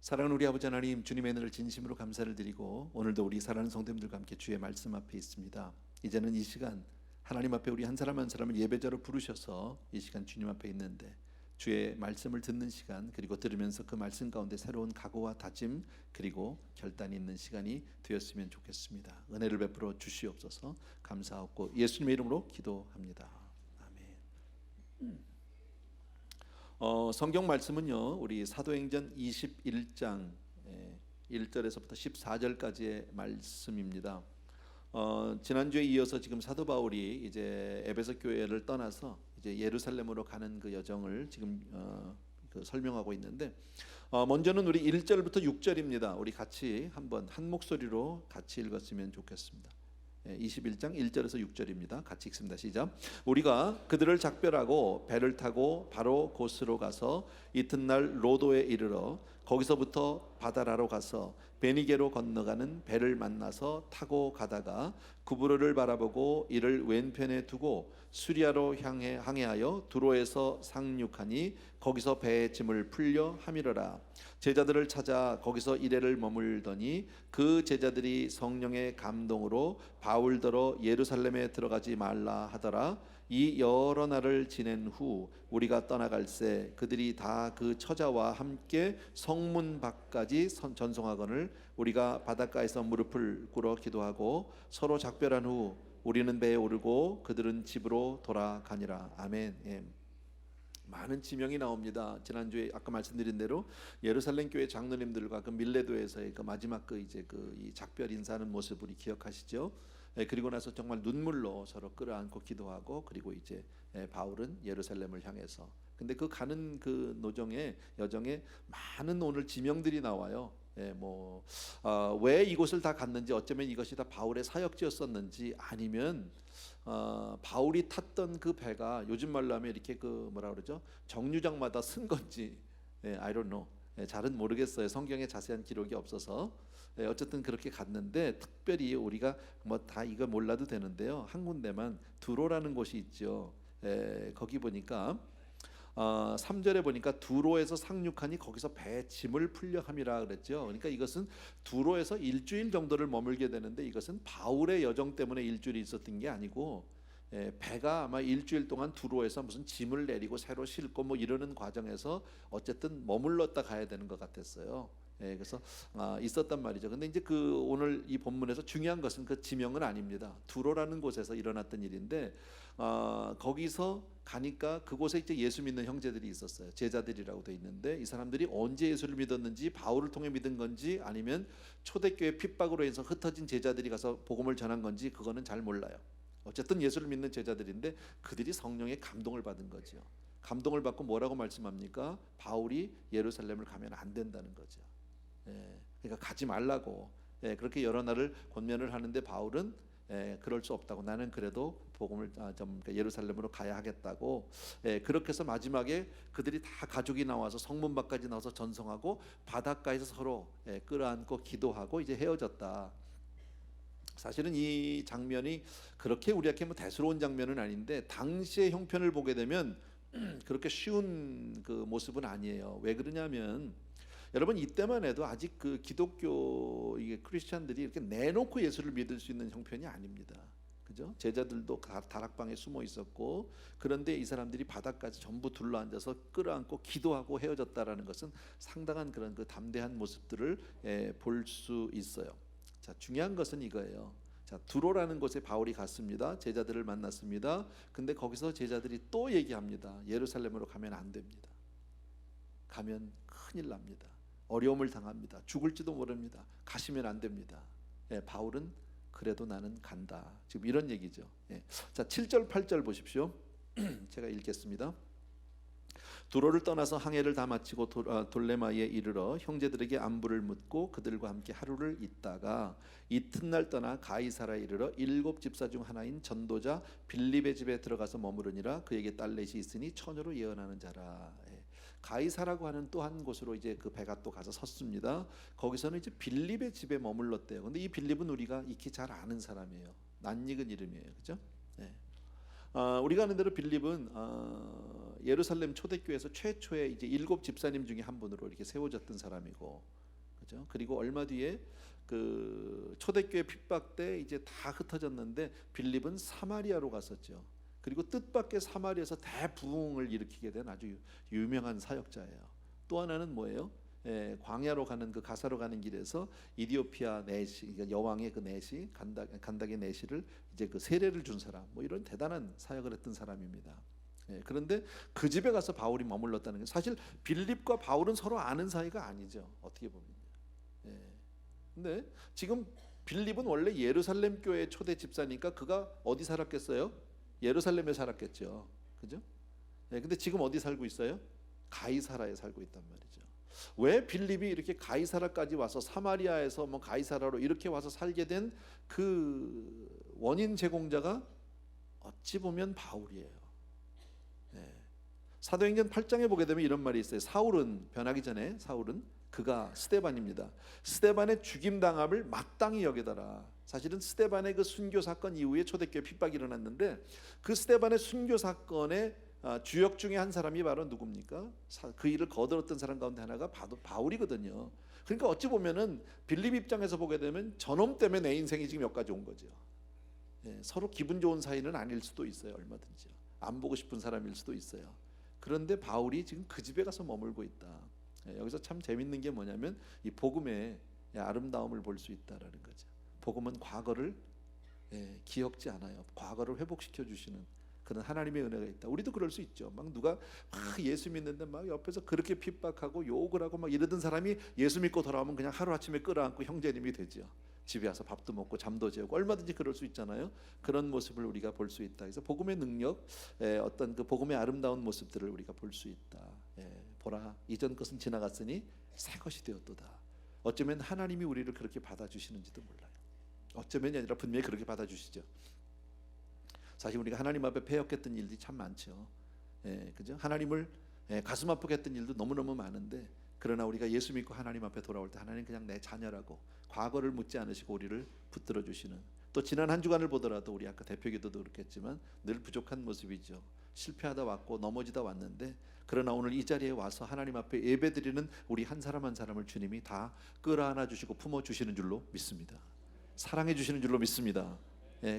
사랑하는 우리 아버지 하나님, 주님의 은혜를 진심으로 감사를 드리고 오늘도 우리 사랑하는 성도님들과 함께 주의 말씀 앞에 있습니다. 이제는 이 시간 하나님 앞에 우리 한 사람 한 사람을 예배자로 부르셔서 이 시간 주님 앞에 있는데 주의 말씀을 듣는 시간, 그리고 들으면서 그 말씀 가운데 새로운 각오와 다짐 그리고 결단이 있는 시간이 되었으면 좋겠습니다. 은혜를 베풀어 주시옵소서. 감사하고 예수님의 이름으로 기도합니다. 아멘. 성경 말씀은요, 우리 사도행전 21장 1절에서부터 14절까지의 말씀입니다. 지난주에 이어서 지금 사도 바울이 이제 에베소 교회를 떠나서 이제 예루살렘으로 가는 그 여정을 지금 설명하고 있는데, 먼저는 우리 1절부터 6절입니다. 우리 같이 한번 한 목소리로 같이 읽었으면 좋겠습니다. 21장 1절에서 6절입니다. 같이 읽습니다. 시작. 우리가 그들을 작별하고 배를 타고 바로 곳으로 가서 이튿날 로도에 이르러 거기서부터 바다라로 가서 베니게로 건너가는 배를 만나서 타고 가다가 구브로를 바라보고 이를 왼편에 두고 수리아로 항해하여 두로에서 상륙하니 거기서 배의 짐을 풀려 함이러라. 제자들을 찾아 거기서 이레를 머물더니 그 제자들이 성령의 감동으로 바울더러 예루살렘에 들어가지 말라 하더라. 이 여러 날을 지낸 후 우리가 떠나갈새 그들이 다 그 처자와 함께 성문 밖까지 전송하거늘 우리가 바닷가에서 무릎을 꿇어 기도하고 서로 작별한 후 우리는 배에 오르고 그들은 집으로 돌아가니라. 아멘. 예. 많은 지명이 나옵니다. 지난주에 아까 말씀드린 대로 예루살렘 교회 장로님들과 그 밀레도에서의 그 마지막 이 작별 인사하는 모습 우리 기억하시죠? 그리고 나서 정말 눈물로 서로 끌어안고 기도하고, 그리고 이제 바울은 예루살렘을 향해서, 근데 그 가는 그 여정에 많은 오늘 지명들이 나와요. 왜 이곳을 다 갔는지, 어쩌면 이것이 다 바울의 사역지였었는지, 아니면 바울이 탔던 그 배가 요즘 말로 하면 이렇게 그 뭐라 그러죠? 정류장마다 쓴 건지, I don't know. 잘은 모르겠어요. 성경에 자세한 기록이 없어서. 어쨌든 그렇게 갔는데, 특별히 우리가 뭐 다 이거 몰라도 되는데요, 한 군데만 두로라는 곳이 있죠. 거기 보니까 3절에 보니까 두로에서 상륙하니 거기서 배의 짐을 풀려 함이라 그랬죠. 그러니까 이것은 두로에서 일주일 정도를 머물게 되는데, 이것은 바울의 여정 때문에 일주일이 있었던 게 아니고 배가 아마 일주일 동안 두로에서 무슨 짐을 내리고 새로 싣고 뭐 이러는 과정에서 어쨌든 머물렀다 가야 되는 것 같았어요. 그래서 있었단 말이죠. 근데 이제 그 오늘 이 본문에서 중요한 것은 그 지명은 아닙니다. 두로라는 곳에서 일어났던 일인데, 거기서 가니까 그곳에 이제 예수 믿는 형제들이 있었어요. 제자들이라고 돼 있는데, 이 사람들이 언제 예수를 믿었는지, 바울을 통해 믿은 건지, 아니면 초대교회 핍박으로 해서 흩어진 제자들이 가서 복음을 전한 건지, 그거는 잘 몰라요. 어쨌든 예수를 믿는 제자들인데 그들이 성령의 감동을 받은 거죠. 감동을 받고 뭐라고 말씀합니까? 바울이 예루살렘을 가면 안 된다는 거죠. 그러니까 가지 말라고. 그렇게 여러 날을 권면을 하는데 바울은 그럴 수 없다고, 나는 그래도 복음을 예루살렘으로 가야 하겠다고. 그렇게 해서 마지막에 그들이 다 가족이 나와서 성문 밖까지 나와서 전송하고 바닷가에서 서로 끌어안고 기도하고 이제 헤어졌다. 사실은 이 장면이 그렇게 우리에게 뭐 대수로운 장면은 아닌데, 당시의 형편을 보게 되면 그렇게 쉬운 그 모습은 아니에요. 왜 그러냐면, 여러분, 이때만 해도 아직 그 기독교 이게 크리스찬들이 이렇게 내놓고 예수를 믿을 수 있는 형편이 아닙니다. 그죠? 제자들도 다락방에 숨어 있었고, 그런데 이 사람들이 바닥까지 전부 둘러앉아서 끌어안고 기도하고 헤어졌다라는 것은 상당한 그런 그 담대한 모습들을 볼 수 있어요. 자, 중요한 것은 이거예요. 자, 두로라는 곳에 바울이 갔습니다. 제자들을 만났습니다. 근데 거기서 제자들이 또 얘기합니다. 예루살렘으로 가면 안 됩니다. 가면 큰일 납니다. 어려움을 당합니다. 죽을지도 모릅니다. 가시면 안 됩니다. 바울은 그래도 나는 간다. 지금 이런 얘기죠. 자, 7절 8절 보십시오. 제가 읽겠습니다. 두로를 떠나서 항해를 다 마치고 돌레마에 이르러 형제들에게 안부를 묻고 그들과 함께 하루를 있다가 이튿날 떠나 가이사라에 이르러 7 집사 중 하나인 전도자 빌립의 집에 들어가서 머무르니라. 그에게 딸넷이 있으니 처녀로 예언하는 자라. 가이사라고 하는 또 한 곳으로 이제 그 배가 또 가서 섰습니다. 거기서는 이제 빌립의 집에 머물렀대요. 근데 이 빌립은 우리가 익히 잘 아는 사람이에요. 낯익은 이름이에요. 그죠? 우리가 아는 대로 빌립은 예루살렘 초대교회에서 최초의 이제 7 집사님 중에 한 분으로 이렇게 세워졌던 사람이고, 그죠? 그리고 얼마 뒤에 그 초대교회 핍박 때 이제 다 흩어졌는데 빌립은 사마리아로 갔었죠. 그리고 뜻밖의 사마리아에서 대부흥을 일으키게 된 아주 유명한 사역자예요. 또 하나는 뭐예요? 광야로 가는 그 가사로 가는 길에서 이디오피아 내시, 그러니까 여왕의 그 내시 간닥의 내시를 이제 그 세례를 준 사람, 뭐 이런 대단한 사역을 했던 사람입니다. 그런데 그 집에 가서 바울이 머물렀다는 게 사실 빌립과 바울은 서로 아는 사이가 아니죠. 어떻게 보면. 근데 지금 빌립은 원래 예루살렘 교회 초대 집사니까 그가 어디 살았겠어요? 예루살렘에 살았겠죠. 그죠? 근데 지금 어디 살고 있어요? 가이사라에 살고 있단 말이죠. 왜 빌립이 이렇게 가이사라까지 와서 사마리아에서 뭐 가이사라로 이렇게 와서 살게 된 그 원인 제공자가 어찌 보면 바울이에요. 사도행전 8장에 보게 되면 이런 말이 있어요. 사울은 변하기 전에 사울은 그가 스데반입니다. 스데반의 죽임 당함을 마땅히 여기더라. 사실은 스데반의 그 순교 사건 이후에 초대교회 핍박이 일어났는데 그 스데반의 순교 사건의 주역 중에 한 사람이 바로 누굽니까? 그 일을 거들었던 사람 가운데 하나가 바울이거든요. 그러니까 어찌 보면은 빌립 입장에서 보게 되면 저놈 때문에 내 인생이 지금 여기까지 온 거죠. 서로 기분 좋은 사이는 아닐 수도 있어요. 얼마든지요. 안 보고 싶은 사람일 수도 있어요. 그런데 바울이 지금 그 집에 가서 머물고 있다. 여기서 참 재밌는 게 뭐냐면 이 복음의 아름다움을 볼 수 있다라는 거죠. 복음은 과거를 기억지 않아요. 과거를 회복시켜 주시는 그런 하나님의 은혜가 있다. 우리도 그럴 수 있죠. 막 누가 막 예수 믿는데 막 옆에서 그렇게 핍박하고 욕을 하고 막 이러던 사람이 예수 믿고 돌아오면 그냥 하루 아침에 끌어안고 형제님이 되죠. 집에 와서 밥도 먹고 잠도 재우고 얼마든지 그럴 수 있잖아요. 그런 모습을 우리가 볼 수 있다. 그래서 복음의 능력, 어떤 그 복음의 아름다운 모습들을 우리가 볼 수 있다. 보라, 이전 것은 지나갔으니 새 것이 되었도다. 어쩌면 하나님이 우리를 그렇게 받아주시는지도 몰라요. 어쩌면이 아니라 분명히 그렇게 받아주시죠. 사실 우리가 하나님 앞에 패역했던 일들이 참 많죠. 그죠? 하나님을 가슴 아프게 했던 일도 너무너무 많은데 그러나 우리가 예수 믿고 하나님 앞에 돌아올 때 하나님 그냥 내 자녀라고 과거를 묻지 않으시고 우리를 붙들어 주시는, 또 지난 한 주간을 보더라도 우리 아까 대표 기도도 그렇겠지만 늘 부족한 모습이죠. 실패하다 왔고 넘어지다 왔는데 그러나 오늘 이 자리에 와서 하나님 앞에 예배드리는 우리 한 사람 한 사람을 주님이 다 끌어안아 주시고 품어 주시는 줄로 믿습니다. 사랑해 주시는 줄로 믿습니다.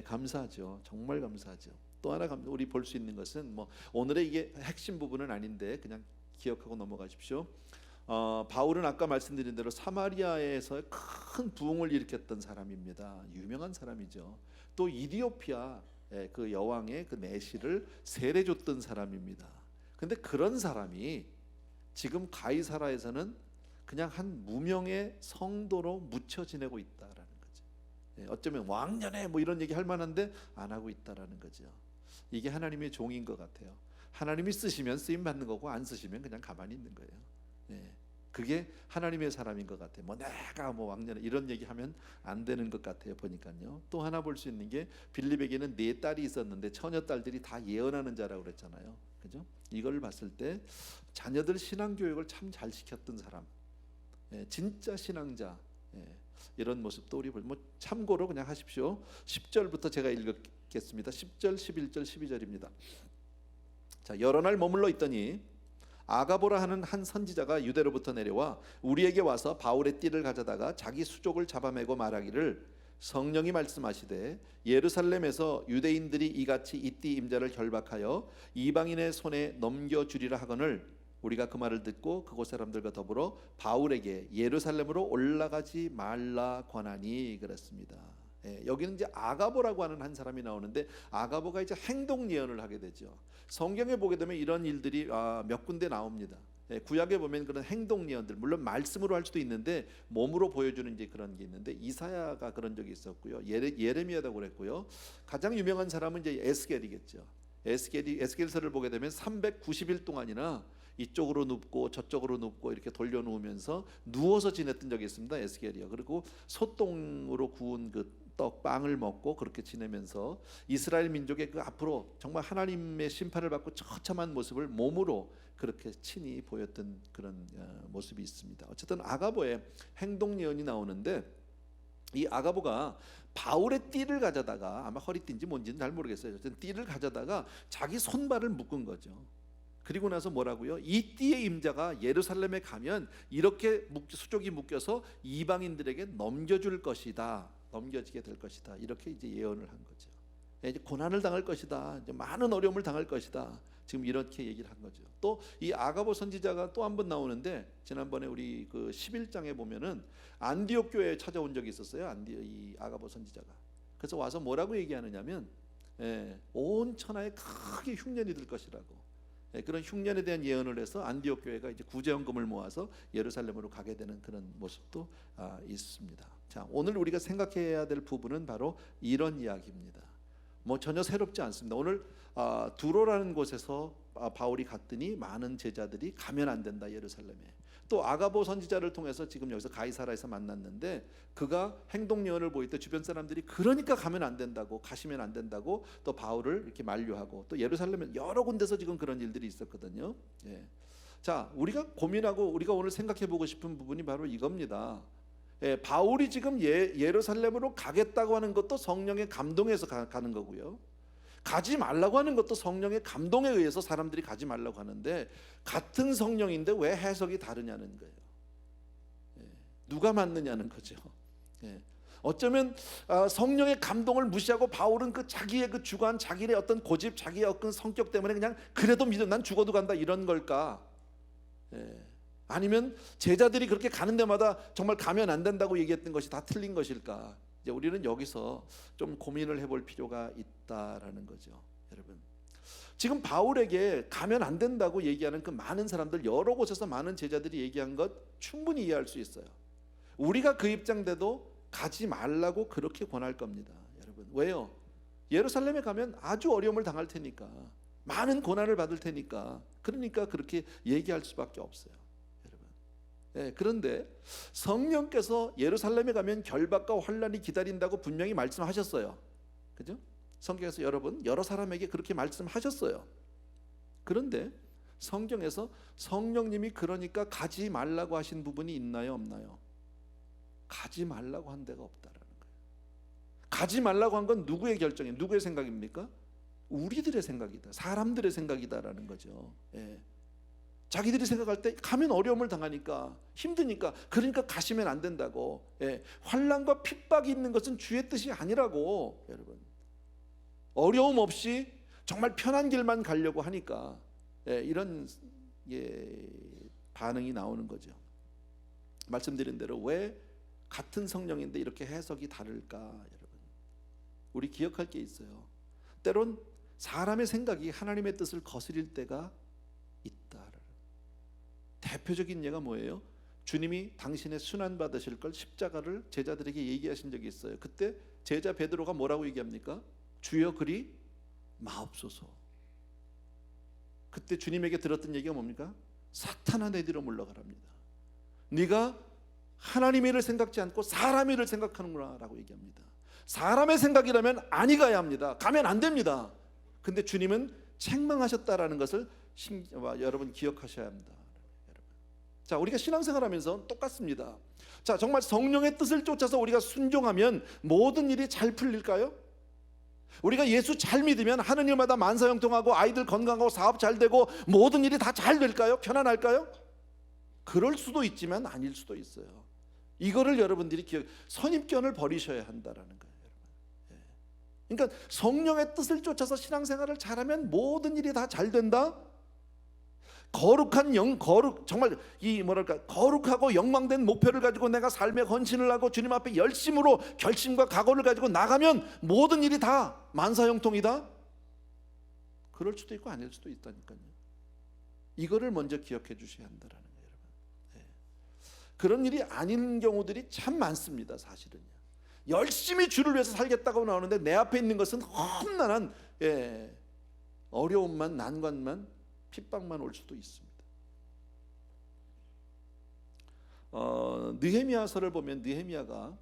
감사하죠. 정말 감사하죠. 또 하나 우리 볼 수 있는 것은 뭐 오늘의 이게 핵심 부분은 아닌데 그냥 기억하고 넘어가십시오. 바울은 아까 말씀드린 대로 사마리아에서 큰 부흥을 일으켰던 사람입니다. 유명한 사람이죠. 또 이디오피아 그 여왕의 그 내시를 세례 줬던 사람입니다. 근데 그런 사람이 지금 가이사라에서는 그냥 한 무명의 성도로 묻혀 지내고 있다라는 거죠. 어쩌면 왕년에 뭐 이런 얘기 할 만한데 안 하고 있다라는 거죠. 이게 하나님의 종인 것 같아요. 하나님이 쓰시면 쓰임 받는 거고 안 쓰시면 그냥 가만히 있는 거예요. 그게 하나님의 사람인 것 같아요. 뭐 내가 뭐 왕년에 이런 얘기하면 안 되는 것 같아요. 보니까요. 또 하나 볼 수 있는 게 빌립에게는 4딸이 있었는데 처녀 딸들이 다 예언하는 자라고 그랬잖아요. 그죠? 이걸 봤을 때 자녀들 신앙 교육을 참 잘 시켰던 사람, 진짜 신앙자, 이런 모습도 우리 뭐 참고로 그냥 하십시오. 10절부터 제가 읽겠습니다. 10절, 11절, 12절입니다. 자, 여러 날 머물러 있더니 아가보라 하는 한 선지자가 유대로부터 내려와 우리에게 와서 바울의 띠를 가져다가 자기 수족을 잡아매고 말하기를 성령이 말씀하시되 예루살렘에서 유대인들이 이같이 이 띠 임자를 결박하여 이방인의 손에 넘겨주리라 하거늘 우리가 그 말을 듣고 그곳 사람들과 더불어 바울에게 예루살렘으로 올라가지 말라 권하니 그랬습니다. 여기는 이제 아가보라고 하는 한 사람이 나오는데 아가보가 이제 행동 예언을 하게 되죠. 성경에 보게 되면 이런 일들이 몇 군데 나옵니다. 구약에 보면 그런 행동 예언들, 물론 말씀으로 할 수도 있는데 몸으로 보여주는 이제 그런 게 있는데 이사야가 그런 적이 있었고요. 예레미야도 그랬고요. 가장 유명한 사람은 이제 에스겔이겠죠. 에스겔서를 보게 되면 390일 동안이나 이쪽으로 눕고 저쪽으로 눕고 이렇게 돌려 누우면서 누워서 지냈던 적이 있습니다. 에스겔이요. 그리고 소똥으로 구운 그 빵을 먹고 그렇게 지내면서 이스라엘 민족의 그 앞으로 정말 하나님의 심판을 받고 처참한 모습을 몸으로 그렇게 친히 보였던 그런 모습이 있습니다. 어쨌든 아가보의 행동 예언이 나오는데 이 아가보가 바울의 띠를 가져다가 아마 허리띠인지 뭔지는 잘 모르겠어요. 어쨌든 띠를 가져다가 자기 손발을 묶은 거죠. 그리고 나서 뭐라고요? 이 띠의 임자가 예루살렘에 가면 이렇게 수족이 묶여서 이방인들에게 넘겨줄 것이다. 넘겨지게 될 것이다. 이렇게 이제 예언을 한 거죠. 이제 고난을 당할 것이다. 이제 많은 어려움을 당할 것이다. 지금 이렇게 얘기를 한 거죠. 또 이 아가보 선지자가 또 한 번 나오는데, 지난번에 우리 그 11장에 보면은 안디옥 교회에 찾아온 적이 있었어요. 이 아가보 선지자가. 그래서 와서 뭐라고 얘기하느냐면, 온 천하에 크게 흉년이 들 것이라고. 그런 흉년에 대한 예언을 해서 안디옥 교회가 이제 구제헌금을 모아서 예루살렘으로 가게 되는 그런 모습도 있습니다. 자, 오늘 우리가 생각해야 될 부분은 바로 이런 이야기입니다. 뭐 전혀 새롭지 않습니다. 오늘 두로라는 곳에서 바울이 갔더니 많은 제자들이 가면 안 된다, 예루살렘에. 또 아가보 선지자를 통해서 지금 여기서 가이사라에서 만났는데, 그가 행동 예언을 보일 때 주변 사람들이 그러니까 가면 안 된다고, 가시면 안 된다고 또 바울을 이렇게 만류하고, 또 예루살렘에 여러 군데서 지금 그런 일들이 있었거든요. 자, 우리가 고민하고 우리가 오늘 생각해 보고 싶은 부분이 바로 이겁니다. 바울이 지금 예루살렘으로 가겠다고 하는 것도 성령의 감동에서 가는 거고요. 가지 말라고 하는 것도 성령의 감동에 의해서 사람들이 가지 말라고 하는데, 같은 성령인데 왜 해석이 다르냐는 거예요. 누가 맞느냐는 거죠. 어쩌면 성령의 감동을 무시하고 바울은 그 자기의 그 주관, 자기의 어떤 고집, 자기의 어떤 성격 때문에 그냥 그래도 믿어, 난 죽어도 간다, 이런 걸까? 아니면 제자들이 그렇게 가는 데마다 정말 가면 안 된다고 얘기했던 것이 다 틀린 것일까? 이제 우리는 여기서 좀 고민을 해볼 필요가 있다라는 거죠. 여러분, 지금 바울에게 가면 안 된다고 얘기하는 그 많은 사람들, 여러 곳에서 많은 제자들이 얘기한 것 충분히 이해할 수 있어요. 우리가 그 입장돼도 가지 말라고 그렇게 권할 겁니다. 여러분, 왜요? 예루살렘에 가면 아주 어려움을 당할 테니까, 많은 고난을 받을 테니까, 그러니까 그렇게 얘기할 수밖에 없어요. 그런데 성령께서 예루살렘에 가면 결박과 환난이 기다린다고 분명히 말씀하셨어요. 그죠? 성경에서 여러분, 여러 사람에게 그렇게 말씀하셨어요. 그런데 성경에서 성령님이 그러니까 가지 말라고 하신 부분이 있나요, 없나요? 가지 말라고 한 데가 없다라는 거예요. 가지 말라고 한 건 누구의 결정이에요? 누구의 생각입니까? 우리들의 생각이다, 사람들의 생각이다라는 거죠. 자기들이 생각할 때 가면 어려움을 당하니까, 힘드니까, 그러니까 가시면 안 된다고. 환난과 핍박이 있는 것은 주의 뜻이 아니라고. 여러분, 어려움 없이 정말 편한 길만 가려고 하니까 이런 반응이 나오는 거죠. 말씀드린 대로 왜 같은 성령인데 이렇게 해석이 다를까? 여러분, 우리 기억할 게 있어요. 때론 사람의 생각이 하나님의 뜻을 거스릴 때가 있다. 대표적인 예가 뭐예요? 주님이 당신의 순환 받으실 걸, 십자가를 제자들에게 얘기하신 적이 있어요. 그때 제자 베드로가 뭐라고 얘기합니까? 주여 그리 마옵소서. 그때 주님에게 들었던 얘기가 뭡니까? 사탄아, 내 뒤로 물러가랍니다. 네가 하나님의 일을 생각지 않고 사람의 일을 생각하는구나 라고 얘기합니다. 사람의 생각이라면 아니 가야 합니다. 가면 안 됩니다. 근데 주님은 책망하셨다라는 것을 여러분 기억하셔야 합니다. 자, 우리가 신앙생활하면서 똑같습니다. 자, 정말 성령의 뜻을 쫓아서 우리가 순종하면 모든 일이 잘 풀릴까요? 우리가 예수 잘 믿으면 하는 일마다 만사형통하고 아이들 건강하고 사업 잘 되고 모든 일이 다 잘 될까요? 편안할까요? 그럴 수도 있지만 아닐 수도 있어요. 이거를 여러분들이 선입견을 버리셔야 한다라는 거예요. 그러니까 성령의 뜻을 쫓아서 신앙생활을 잘하면 모든 일이 다 잘 된다? 거룩한 정말 거룩하고 영광된 목표를 가지고 내가 삶에 헌신을 하고 주님 앞에 열심으로 결심과 각오를 가지고 나가면 모든 일이 다 만사형통이다? 그럴 수도 있고 아닐 수도 있다니까요. 이거를 먼저 기억해 주셔야 한다라는 거예요, 여러분. 그런 일이 아닌 경우들이 참 많습니다. 사실은요. 열심히 주를 위해서 살겠다고 나오는데 내 앞에 있는 것은 험난한 어려움만, 난관만, 핍박만 올 수도 있습니다. 느헤미야서를 보면 느헤미야가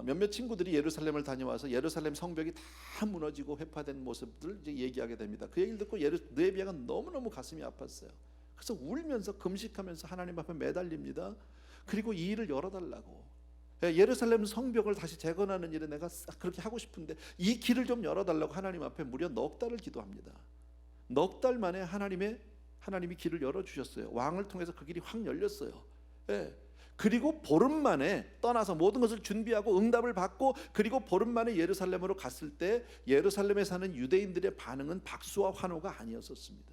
몇몇 친구들이 예루살렘을 다녀와서 예루살렘 성벽이 다 무너지고 회파된 모습들을 이제 얘기하게 됩니다. 그 얘기를 듣고 느헤미야가 너무너무 가슴이 아팠어요. 그래서 울면서 금식하면서 하나님 앞에 매달립니다. 그리고 이 일을 열어달라고, 예루살렘 성벽을 다시 재건하는 일을 내가 그렇게 하고 싶은데 이 길을 좀 열어달라고 하나님 앞에 무려 넉 달을 기도합니다. 넉 달 만에 하나님이 길을 열어주셨어요. 왕을 통해서 그 길이 확 열렸어요. 예. 그리고 보름 만에 떠나서 모든 것을 준비하고 응답을 받고, 그리고 보름 만에 예루살렘으로 갔을 때 예루살렘에 사는 유대인들의 반응은 박수와 환호가 아니었었습니다.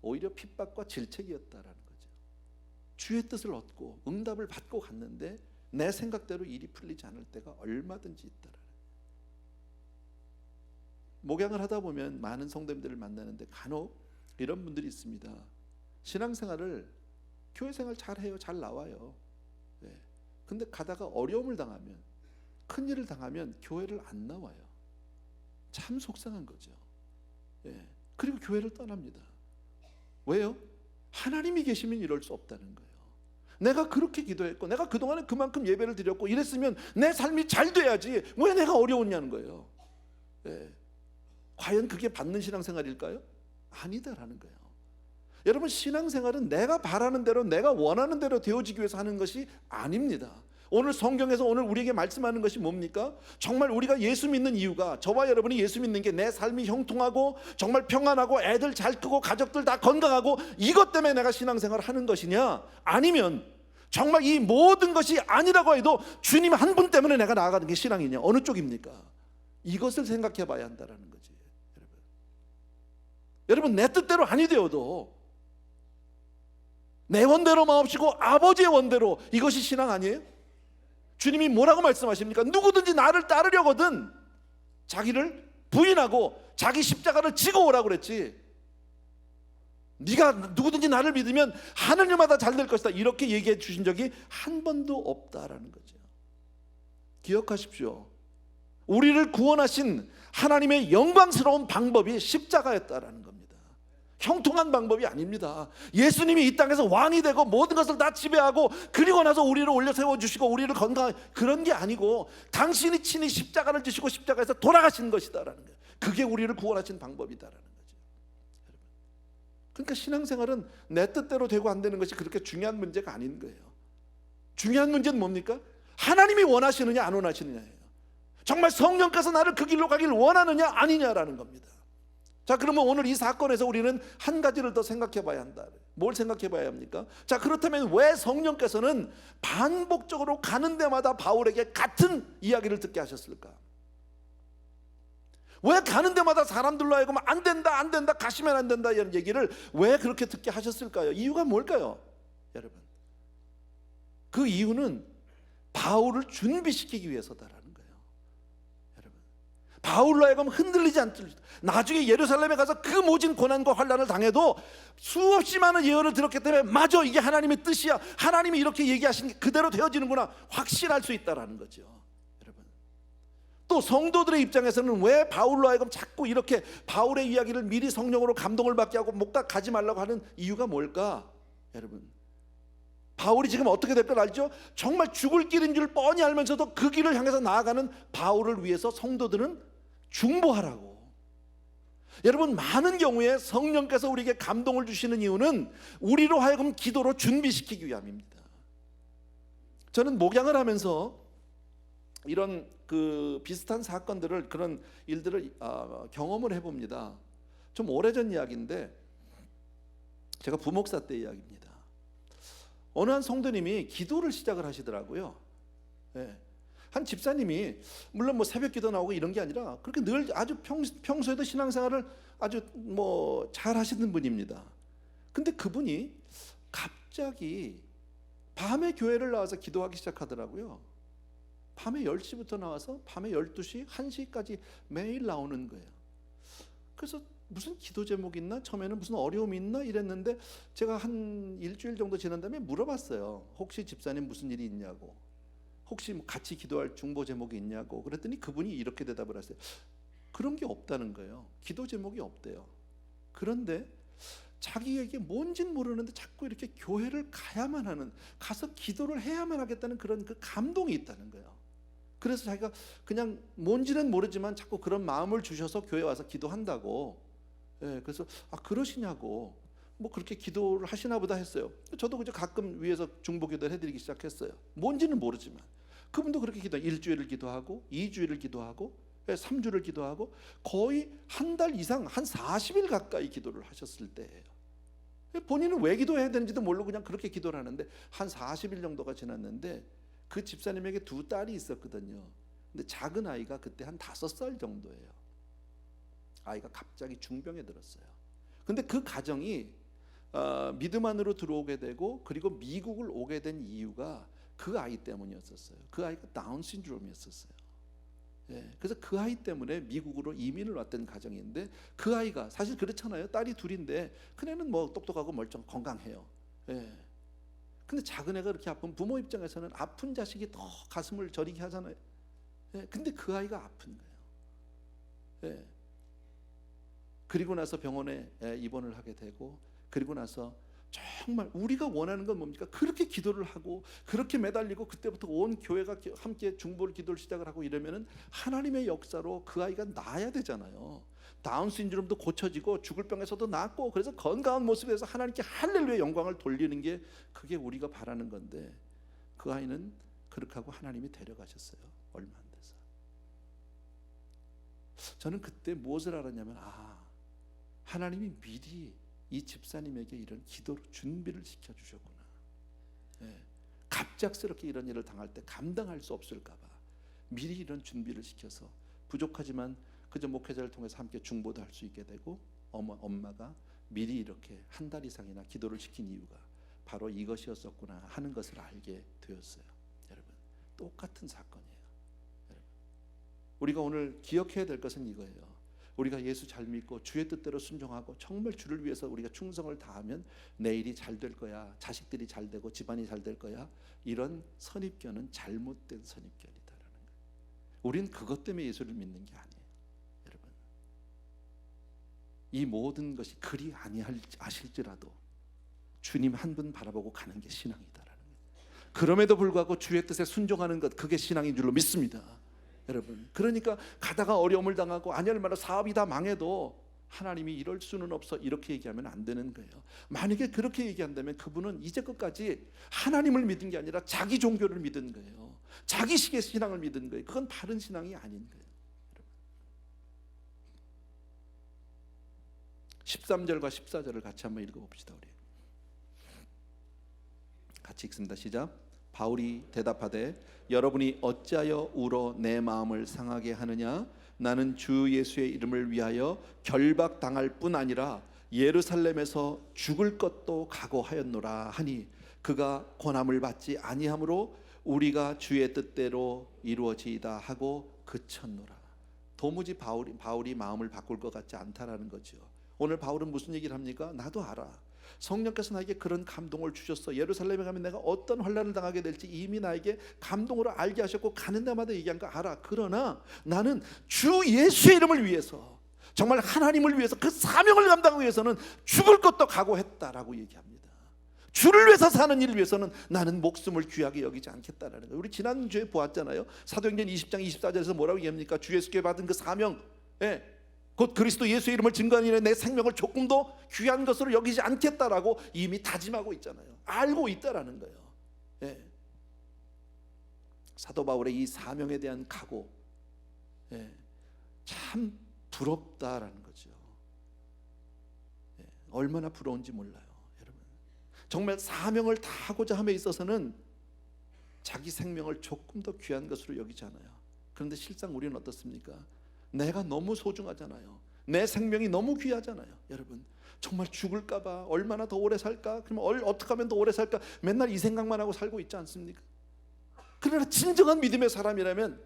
오히려 핍박과 질책이었다라는 거죠. 주의 뜻을 얻고 응답을 받고 갔는데 내 생각대로 일이 풀리지 않을 때가 얼마든지 있더라. 목양을 하다 보면 많은 성도님들을 만나는데 간혹 이런 분들이 있습니다. 신앙생활을, 교회생활 잘해요, 잘 나와요. 네. 근데 가다가 어려움을 당하면, 큰일을 당하면 교회를 안 나와요. 참 속상한 거죠. 네. 그리고 교회를 떠납니다. 왜요? 하나님이 계시면 이럴 수 없다는 거예요. 내가 그렇게 기도했고, 내가 그동안에 그만큼 예배를 드렸고 이랬으면 내 삶이 잘 돼야지 왜 내가 어려웠냐는 거예요. 네. 과연 그게 받는 신앙생활일까요? 아니다라는 거예요. 여러분, 신앙생활은 내가 바라는 대로, 내가 원하는 대로 되어지기 위해서 하는 것이 아닙니다. 오늘 성경에서 오늘 우리에게 말씀하는 것이 뭡니까? 정말 우리가 예수 믿는 이유가, 저와 여러분이 예수 믿는 게 내 삶이 형통하고 정말 평안하고 애들 잘 크고 가족들 다 건강하고 이것 때문에 내가 신앙생활을 하는 것이냐, 아니면 정말 이 모든 것이 아니라고 해도 주님 한 분 때문에 내가 나아가는 게 신앙이냐, 어느 쪽입니까? 이것을 생각해 봐야 한다는 거지. 여러분, 내 뜻대로 아니 되어도 내 원대로 마옵시고 아버지의 원대로, 이것이 신앙 아니에요? 주님이 뭐라고 말씀하십니까? 누구든지 나를 따르려거든 자기를 부인하고 자기 십자가를 지고 오라고 그랬지. 네가 누구든지 나를 믿으면 하늘마다 잘 될 것이다, 이렇게 얘기해 주신 적이 한 번도 없다라는 거죠. 기억하십시오. 우리를 구원하신 하나님의 영광스러운 방법이 십자가였다라는 겁니다. 형통한 방법이 아닙니다. 예수님이 이 땅에서 왕이 되고 모든 것을 다 지배하고 그리고 나서 우리를 올려 세워주시고 우리를 건강하게, 그런 게 아니고 당신이 친히 십자가를 지시고 십자가에서 돌아가신 것이다라는 거예요. 그게 우리를 구원하신 방법이다라는 거죠. 그러니까 신앙생활은 내 뜻대로 되고 안 되는 것이 그렇게 중요한 문제가 아닌 거예요. 중요한 문제는 뭡니까? 하나님이 원하시느냐 안 원하시느냐예요. 정말 성령께서 나를 그 길로 가길 원하느냐 아니냐라는 겁니다. 자, 그러면 오늘 이 사건에서 우리는 한 가지를 더 생각해 봐야 한다. 뭘 생각해 봐야 합니까? 자, 그렇다면 왜 성령께서는 반복적으로 가는 데마다 바울에게 같은 이야기를 듣게 하셨을까? 왜 가는 데마다 사람들로 하여금 안 된다, 안 된다, 가시면 안 된다 이런 얘기를 왜 그렇게 듣게 하셨을까요? 이유가 뭘까요? 여러분, 그 이유는 바울을 준비시키기 위해서다라는 거예요. 여러분, 바울로 하여금 흔들리지 않도록, 나중에 예루살렘에 가서 그 모진 고난과 환난을 당해도 수없이 많은 예언을 들었기 때문에 맞아, 이게 하나님의 뜻이야, 하나님이 이렇게 얘기하신 게 그대로 되어지는구나 확신할 수 있다라는 거죠. 여러분, 또 성도들의 입장에서는 왜 바울로 하여금 자꾸 이렇게 바울의 이야기를 미리 성령으로 감동을 받게 하고 목각 가지 말라고 하는 이유가 뭘까? 여러분, 바울이 지금 어떻게 될 걸 알죠? 정말 죽을 길인 줄 뻔히 알면서도 그 길을 향해서 나아가는 바울을 위해서 성도들은 중보하라고. 여러분, 많은 경우에 성령께서 우리에게 감동을 주시는 이유는 우리로 하여금 기도로 준비시키기 위함입니다. 저는 목양을 하면서 이런 그 비슷한 사건들을, 그런 일들을 경험을 해봅니다. 좀 오래전 이야기인데, 제가 부목사 때 이야기입니다. 어느 한 성도님이 기도를 시작을 하시더라고요. 네. 한 집사님이, 물론 뭐 새벽 기도 나오고 이런 게 아니라 그렇게 늘 아주 평소에도 신앙생활을 아주 뭐 잘 하시는 분입니다. 근데 그분이 갑자기 밤에 교회를 나와서 기도하기 시작하더라고요. 밤에 10시부터 나와서 밤에 12시, 1시까지 매일 나오는 거예요. 그래서 무슨 기도 제목이 있나? 처음에는 무슨 어려움이 있나? 이랬는데 제가 한 일주일 정도 지난 다음에 물어봤어요. 혹시 집사님 무슨 일이 있냐고, 혹시 뭐 같이 기도할 중보 제목이 있냐고. 그랬더니 그분이 이렇게 대답을 하세요. 그런 게 없다는 거예요. 기도 제목이 없대요. 그런데 자기에게 뭔진 모르는데 자꾸 이렇게 교회를 가야만 하는, 가서 기도를 해야만 하겠다는 그런 그 감동이 있다는 거예요. 그래서 자기가 그냥 뭔지는 모르지만 자꾸 그런 마음을 주셔서 교회 와서 기도한다고. 예, 그래서 그러시냐고, 뭐 그렇게 기도를 하시나 보다 했어요. 저도 그저 가끔 위에서 중보 기도를 해드리기 시작했어요. 뭔지는 모르지만 그분도 그렇게 기도, 1주일을 기도하고 2주일을 기도하고, 3주를 기도하고 거의 한 달 이상 한 40일 가까이 기도를 하셨을 때예요. 본인은 왜 기도해야 되는지도 모르고 그냥 그렇게 기도를 하는데 한 40일 정도가 지났는데 그 집사님에게 두 딸이 있었거든요. 근데 작은 아이가 그때 한 5살 정도예요. 아이가 갑자기 중병에 들었어요. 근데 그 가정이 믿음 안으로 들어오게 되고 그리고 미국을 오게 된 이유가 그 아이 때문이었었어요. 그 아이가 다운 신드롬이었었어요. 그래서 그 아이 때문에 미국으로 이민을 왔던 가정인데 그 아이가 사실 그렇잖아요. 딸이 둘인데 큰애는 뭐 똑똑하고 멀쩡 건강해요. 근데 작은 애가 그렇게 아픈 부모 입장에서는 아픈 자식이 더 가슴을 저리게 하잖아요. 근데 그 아이가 아픈 거예요. 그리고 나서 병원에 입원을 하게 되고 그리고 나서 정말 우리가 원하는 건 뭡니까? 그렇게 기도를 하고 그렇게 매달리고 그때부터 온 교회가 함께 중보를 기도를 시작을 하고 이러면은 하나님의 역사로 그 아이가 나아야 되잖아요. 다운 신드롬도 고쳐지고 죽을 병에서도 낫고 그래서 건강한 모습에서 하나님께 할렐루야 영광을 돌리는 게 그게 우리가 바라는 건데 그 아이는 그렇게 하고 하나님이 데려가셨어요. 얼마 안 돼서. 저는 그때 무엇을 알았냐면 하나님이 미리 이 집사님에게 이런 기도로 준비를 시켜주셨구나. 갑작스럽게 이런 일을 당할 때 감당할 수 없을까 봐 미리 이런 준비를 시켜서 부족하지만 그저 목회자를 통해서 함께 중보도 할 수 있게 되고 엄마가 미리 이렇게 한 달 이상이나 기도를 시킨 이유가 바로 이것이었었구나 하는 것을 알게 되었어요. 여러분 똑같은 사건이에요. 여러분, 우리가 오늘 기억해야 될 것은 이거예요. 우리가 예수 잘 믿고 주의 뜻대로 순종하고 정말 주를 위해서 우리가 충성을 다하면 내일이 잘 될 거야, 자식들이 잘 되고 집안이 잘 될 거야, 이런 선입견은 잘못된 선입견이다라는 거예요. 우린 그것 때문에 예수를 믿는 게 아니에요. 여러분 이 모든 것이 그리 아니하실지라도 주님 한 분 바라보고 가는 게 신앙이다라는 거예요. 그럼에도 불구하고 주의 뜻에 순종하는 것, 그게 신앙인 줄로 믿습니다. 여러분 그러니까 가다가 어려움을 당하고 아니면 사업이 다 망해도 하나님이 이럴 수는 없어 이렇게 얘기하면 안 되는 거예요. 만약에 그렇게 얘기한다면 그분은 이제껏까지 하나님을 믿은 게 아니라 자기 종교를 믿은 거예요. 자기식의 신앙을 믿은 거예요. 그건 바른 신앙이 아닌 거예요. 여러분. 13절과 14절을 같이 한번 읽어봅시다. 우리 같이 읽습니다. 시작. 바울이 대답하되 여러분이 어찌하여 울어 내 마음을 상하게 하느냐? 나는 주 예수의 이름을 위하여 결박당할 뿐 아니라 예루살렘에서 죽을 것도 각오하였노라 하니 그가 고난을 받지 아니하므로 우리가 주의 뜻대로 이루어지이다 하고 그쳤노라. 도무지 바울이 마음을 바꿀 것 같지 않다라는 거죠. 오늘 바울은 무슨 얘기를 합니까? 나도 알아. 성령께서 나에게 그런 감동을 주셨어. 예루살렘에 가면 내가 어떤 환난을 당하게 될지 이미 나에게 감동으로 알게 하셨고 가는 데마다 얘기한 거 알아. 그러나 나는 주 예수의 이름을 위해서 정말 하나님을 위해서 그 사명을 감당하기 위해서는 죽을 것도 각오했다라고 얘기합니다. 주를 위해서 사는 일을 위해서는 나는 목숨을 귀하게 여기지 않겠다라는 거예요. 우리 지난주에 보았잖아요. 사도행전 20장 24절에서 뭐라고 얘기합니까? 주 예수께 받은 그 사명, 곧 그리스도 예수의 이름을 증거하는 일에 내 생명을 조금도 귀한 것으로 여기지 않겠다라고 이미 다짐하고 있잖아요. 알고 있다라는 거예요. 사도 바울의 이 사명에 대한 각오, 참 부럽다라는 거죠. 얼마나 부러운지 몰라요, 여러분. 정말 사명을 다하고자 함에 있어서는 자기 생명을 조금 더 귀한 것으로 여기지 않아요. 그런데 실상 우리는 어떻습니까? 내가 너무 소중하잖아요. 내 생명이 너무 귀하잖아요. 여러분 정말 죽을까 봐 얼마나 더 오래 살까? 그러면 어떻게 하면 더 오래 살까? 맨날 이 생각만 하고 살고 있지 않습니까? 그러나 진정한 믿음의 사람이라면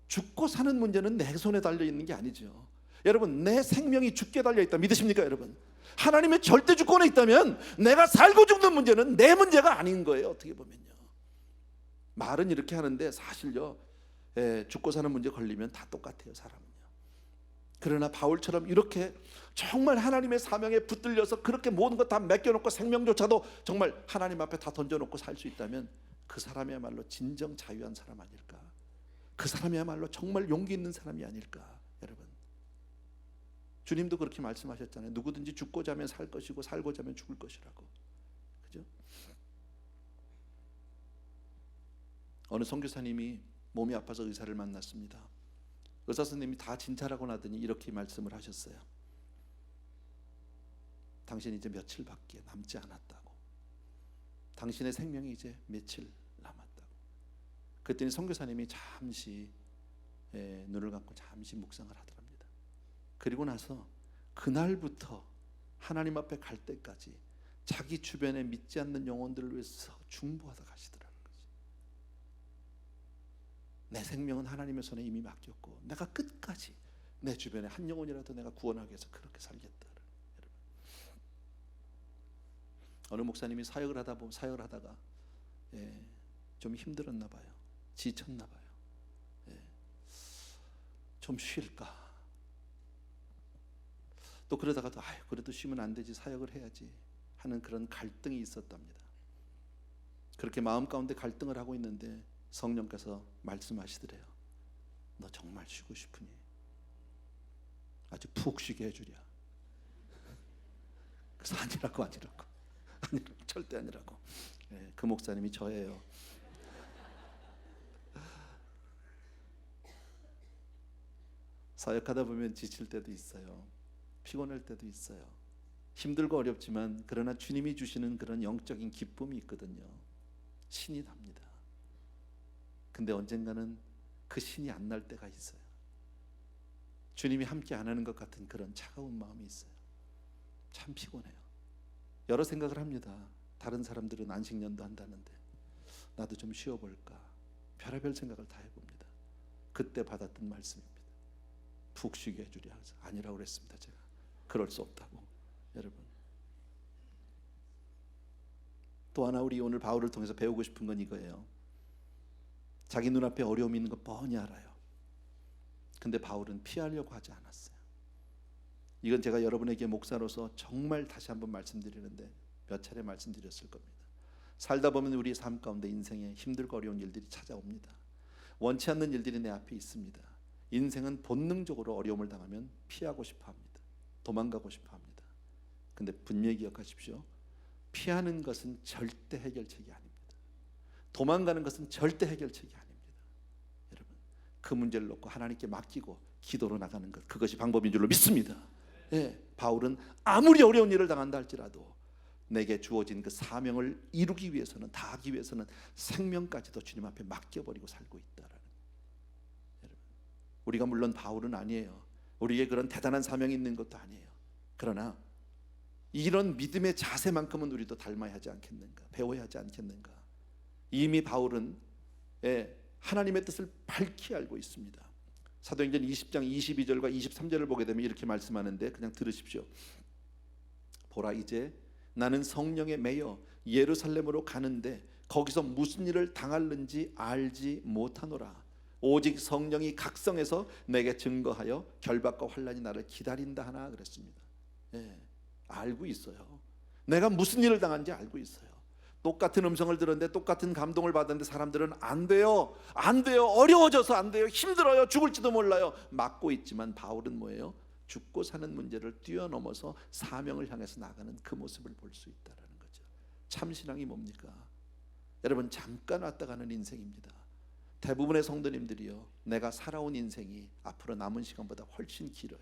죽고 사는 문제는 내 손에 달려있는 게 아니죠. 여러분 내 생명이 죽게 달려있다 믿으십니까? 여러분 하나님의 절대 주권에 있다면 내가 살고 죽는 문제는 내 문제가 아닌 거예요. 어떻게 보면요. 말은 이렇게 하는데 사실요, 죽고 사는 문제 걸리면 다 똑같아요, 사람은요. 그러나 바울처럼 이렇게 정말 하나님의 사명에 붙들려서 그렇게 모든 것 다 맡겨놓고 생명조차도 정말 하나님 앞에 다 던져놓고 살 수 있다면 그 사람이야말로 진정 자유한 사람 아닐까? 그 사람이야말로 정말 용기 있는 사람이 아닐까? 여러분 주님도 그렇게 말씀하셨잖아요. 누구든지 죽고자 하면 살 것이고 살고자 하면 죽을 것이라고. 그죠? 어느 선교사님이 몸이 아파서 의사를 만났습니다. 의사 선생님이 다 진찰하고 나더니 이렇게 말씀을 하셨어요. 당신이 이제 며칠밖에 남지 않았다고. 당신의 생명이 이제 며칠 남았다고. 그랬더니 선교사님이 잠시 눈을 감고 잠시 묵상을 하더랍니다. 그리고 나서 그날부터 하나님 앞에 갈 때까지 자기 주변에 믿지 않는 영혼들을 위해서 중보하다 가시더라는 거지. 내 생명은 하나님의 손에 이미 맡겼고 내가 끝까지 내 주변에 한 영혼이라도 내가 구원하기 위해서 그렇게 살겠다. 여러분, 어느 목사님이 사역을 하다가 좀 힘들었나 봐요. 지쳤나 봐요. 좀 쉴까. 또 그러다가도 그래도 쉬면 안 되지, 사역을 해야지 하는 그런 갈등이 있었답니다. 그렇게 마음 가운데 갈등을 하고 있는데 성령께서 말씀하시더래요. 너 정말 쉬고 싶으니 아주 푹 쉬게 해주랴. 그래서 아니라고 절대 아니라고. 그 목사님이 저예요. 사역하다 보면 지칠 때도 있어요. 피곤할 때도 있어요. 힘들고 어렵지만 그러나 주님이 주시는 그런 영적인 기쁨이 있거든요. 신이 납니다. 근데 언젠가는 그 신이 안 날 때가 있어요. 주님이 함께 안 하는 것 같은 그런 차가운 마음이 있어요. 참 피곤해요. 여러 생각을 합니다. 다른 사람들은 안식년도 한다는데 나도 좀 쉬어볼까. 별의별 생각을 다 해봅니다. 그때 받았던 말씀입니다. 푹 쉬게 해주랴. 아니라고 그랬습니다. 제가 그럴 수 없다고. 여러분, 또 하나 우리 오늘 바울을 통해서 배우고 싶은 건 이거예요. 자기 눈앞에 어려움이 있는 거 뻔히 알아요. 근데 바울은 피하려고 하지 않았어요. 이건 제가 여러분에게 목사로서 정말 다시 한번 말씀드리는데 몇 차례 말씀드렸을 겁니다. 살다 보면 우리 삶 가운데 인생에 힘들고 어려운 일들이 찾아옵니다. 원치 않는 일들이 내 앞에 있습니다. 인생은 본능적으로 어려움을 당하면 피하고 싶어 합니다. 도망가고 싶어 합니다. 근데 분명히 기억하십시오. 피하는 것은 절대 해결책이 아닙니다. 도망가는 것은 절대 해결책이 아닙니다. 여러분, 그 문제를 놓고 하나님께 맡기고 기도로 나가는 것, 그것이 방법인 줄로 믿습니다. 바울은 아무리 어려운 일을 당한다 할지라도 내게 주어진 그 사명을 이루기 위해서는, 다하기 위해서는 생명까지도 주님 앞에 맡겨버리고 살고 있다라는. 여러분, 우리가 물론 바울은 아니에요. 우리에게 그런 대단한 사명이 있는 것도 아니에요. 그러나 이런 믿음의 자세만큼은 우리도 닮아야 하지 않겠는가, 배워야 하지 않겠는가. 이미 바울은 하나님의 뜻을 밝히 알고 있습니다. 사도행전 20장 22절과 23절을 보게 되면 이렇게 말씀하는데 그냥 들으십시오. 보라, 이제 나는 성령에 매여 예루살렘으로 가는데 거기서 무슨 일을 당할는지 알지 못하노라. 오직 성령이 각성해서 내게 증거하여 결박과 환난이 나를 기다린다 하나 그랬습니다. 알고 있어요. 내가 무슨 일을 당한지 알고 있어요. 똑같은 음성을 들었는데, 똑같은 감동을 받았는데 사람들은 안 돼요, 어려워져서 안 돼요, 힘들어요, 죽을지도 몰라요 막고 있지만 바울은 뭐예요? 죽고 사는 문제를 뛰어넘어서 사명을 향해서 나가는 그 모습을 볼 수 있다는 거죠. 참 신앙이 뭡니까? 여러분, 잠깐 왔다 가는 인생입니다. 대부분의 성도님들이요, 내가 살아온 인생이 앞으로 남은 시간보다 훨씬 길어요.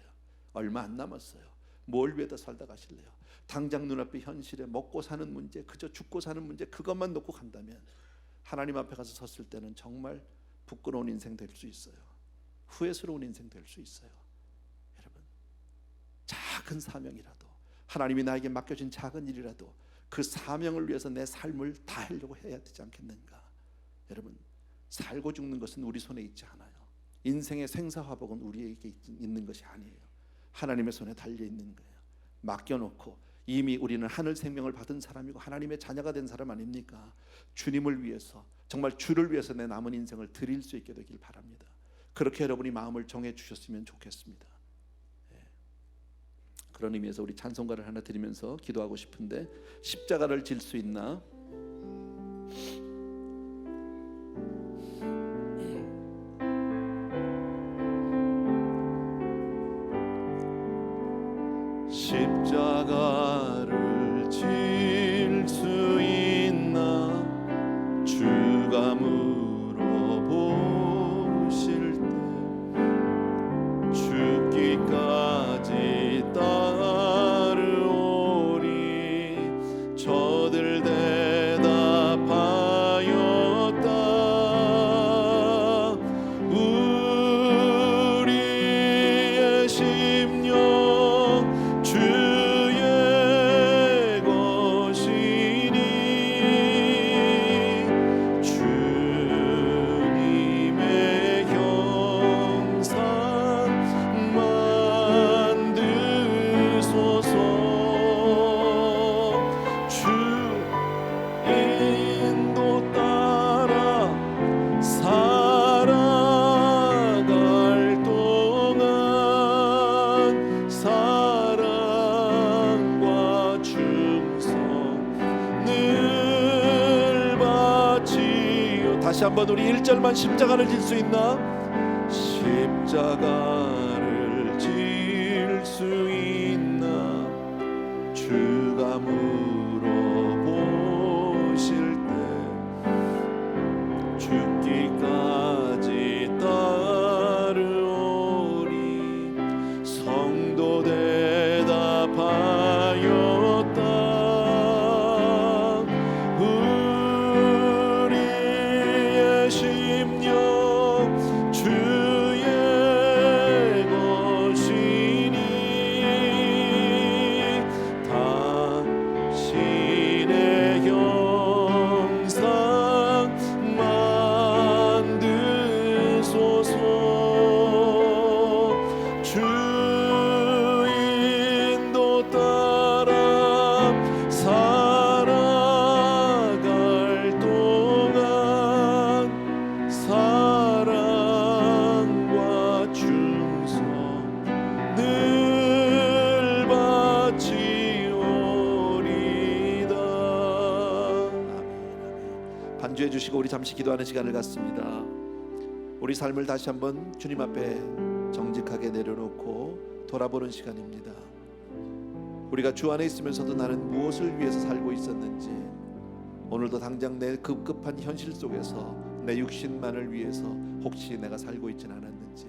얼마 안 남았어요. 뭘 위해서 살다 가실래요? 당장 눈앞에 현실에 먹고 사는 문제, 그저 죽고 사는 문제, 그것만 놓고 간다면 하나님 앞에 가서 섰을 때는 정말 부끄러운 인생 될 수 있어요. 후회스러운 인생 될 수 있어요. 여러분, 작은 사명이라도, 하나님이 나에게 맡겨진 작은 일이라도 그 사명을 위해서 내 삶을 다하려고 해야 되지 않겠는가. 여러분, 살고 죽는 것은 우리 손에 있지 않아요. 인생의 생사화복은 우리에게 있는 것이 아니에요. 하나님의 손에 달려있는 거예요. 맡겨놓고, 이미 우리는 하늘 생명을 받은 사람이고 하나님의 자녀가 된 사람 아닙니까? 주님을 위해서, 정말 주를 위해서 내 남은 인생을 드릴 수 있게 되길 바랍니다. 그렇게 여러분이 마음을 정해 주셨으면 좋겠습니다. 그런 의미에서 우리 찬송가를 하나 드리면서 기도하고 싶은데, 십자가를 질 수 있나? 십자가를 질 수 있나? 주가 물어보실 때 한번 우리 1절만 십자가를 질 수 있나? 십자가를 질 수 있나? 주가 물어보실 때 죽기까지 따르오리. 성도 대답하였다. 우리의 심령 주의 것이니 당신의 형상 만드소서. 주 인도 따라 살아갈 동안 사랑과 충성 늘 바치오리다. 반주해 주시고 우리 잠시 기도하는 시간을 갖습니다. 우리 삶을 다시 한번 주님 앞에 정직하게 내려놓고 돌아보는 시간입니다. 우리가 주 안에 있으면서도 나는 무엇을 위해서 살고 있었는지, 오늘도 당장 내 급급한 현실 속에서 내 육신만을 위해서 혹시 내가 살고 있진 않았는지,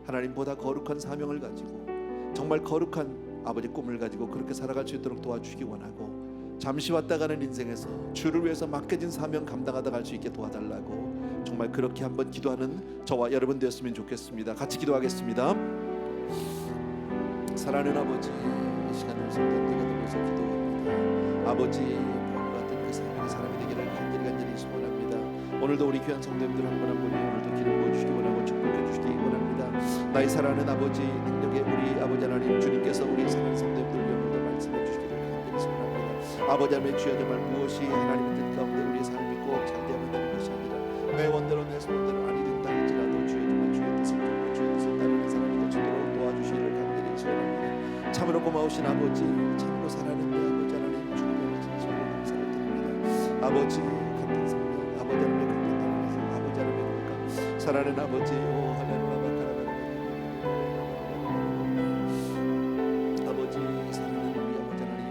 하나님보다 거룩한 사명을 가지고 정말 거룩한 아버지 꿈을 가지고 그렇게 살아갈 수 있도록 도와주시기 원하고, 잠시 왔다 가는 인생에서 주를 위해서 맡겨진 사명 감당하다 갈 수 있게 도와달라고 정말 그렇게 한번 기도하는 저와 여러분 되었으면 좋겠습니다. 같이 기도하겠습니다. 사랑하는 아버지, 이 시간을 성도님들과 더불어서 기도합니다. 아버지, 바울과 같은 그 사람이 되기를 간절히 소원합니다. 오늘도 우리 귀한 성도님들 한 분 한 분이 오늘도 길을 보여주시기 원하고 축복해 주시기 원합니다. 나의 사랑하는 아버지, 능력의 우리 아버지 하나님 주님께서 우리 사랑하는 성도님들 위해 오늘도 말씀해 주시기를 간절히 소원합니다. 아버지 하나님의 주여, 정말 무엇이 하나님의 뜻 가운데 우리의 삶이 꼭 잘 되어야 되는 것이 아니라 내 원대로 내 소원대로 아니 된다 할지라도 주의 정말 주의 뜻을 쫓고 주의 뜻을 따르는 사람이 되도록 도와주시기를 간절히 소원합니다. 참으로 고마우신 아버지, 참으로 사랑하는 내 아버지 하나님 주님의 진심으로 감사를 드립니다. 아버지 같은 성령, 아버지 하나님의 강력한 성, 아버지 하나님의 거룩한 사랑하는 아버지, 오 할렐루야 바카라바. 아버지 사랑하는 우리 아버지 하나님,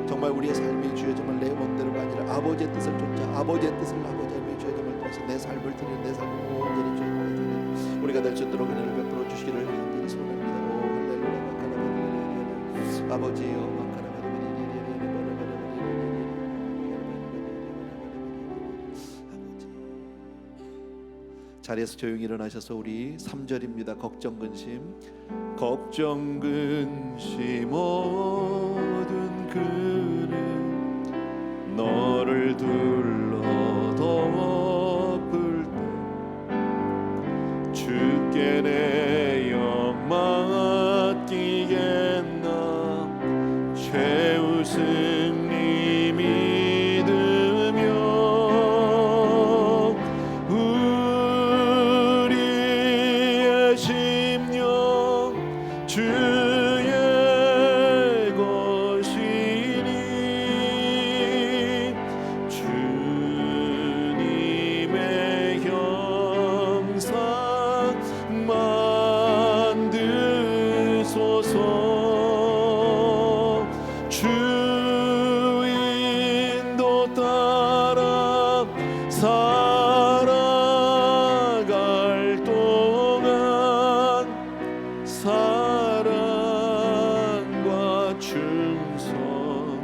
정말 우리의 삶이 주여 정말 내 원대로가 아니라 아버지의 뜻을 쫓자 아버지의 뜻을 아버지 하나님 주여 정말 통해서 내 삶을 드리는, 내 삶을 온전히 주여 드리는 우리가 될 수 있도록 은혜를 베풀어 주시기를 간절히 소원합니다. 오 할렐루야 바카라바. 아버지여 바카라바. 자리에서 조용히 일어나셔서 우리 3절입니다. 걱정 근심 모든 그는 너를 둘러 덮을 때 주께 내 영 맡기겠나. 최우승이 믿으며 우리의 심령 주의 것이니 주님의 형상 만드소서. 주 인도 따라 살아갈 동안 사랑과 충성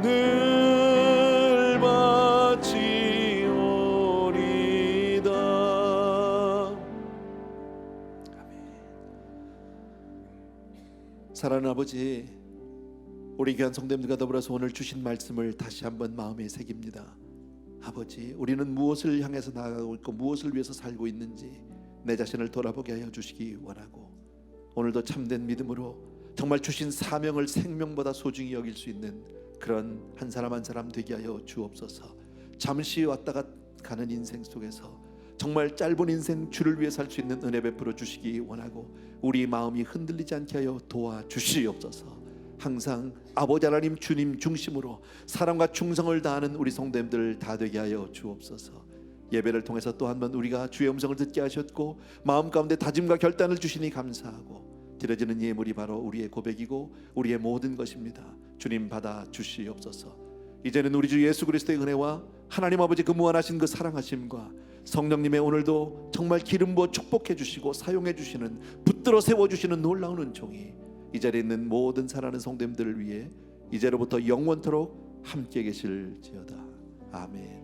늘 바치오리다. 아멘. 사랑하는 아버지, 우리 귀한 성도님들과 더불어서 오늘 주신 말씀을 다시 한번 마음에 새깁니다. 아버지, 우리는 무엇을 향해서 나아가고 있고 무엇을 위해서 살고 있는지 내 자신을 돌아보게 하여 주시기 원하고, 오늘도 참된 믿음으로 정말 주신 사명을 생명보다 소중히 여길 수 있는 그런 한 사람 한 사람 되게 하여 주옵소서. 잠시 왔다가 가는 인생 속에서 정말 짧은 인생 주를 위해 살 수 있는 은혜 베풀어 주시기 원하고, 우리 마음이 흔들리지 않게 하여 도와주시옵소서. 항상 아버지 하나님 주님 중심으로 사랑과 충성을 다하는 우리 성도님들 다 되게 하여 주옵소서. 예배를 통해서 또 한 번 우리가 주의 음성을 듣게 하셨고 마음 가운데 다짐과 결단을 주시니 감사하고 드려지는 예물이 바로 우리의 고백이고 우리의 모든 것입니다. 주님 받아 주시옵소서. 이제는 우리 주 예수 그리스도의 은혜와 하나님 아버지 그 무한하신 그 사랑하심과 성령님의 오늘도 정말 기름 부어 축복해 주시고 사용해 주시는 붙들어 세워 주시는 놀라운 은총이 이 자리에 있는 모든 사랑하는 성도님들을 위해 이제로부터 영원토록 함께 계실지어다. 아멘.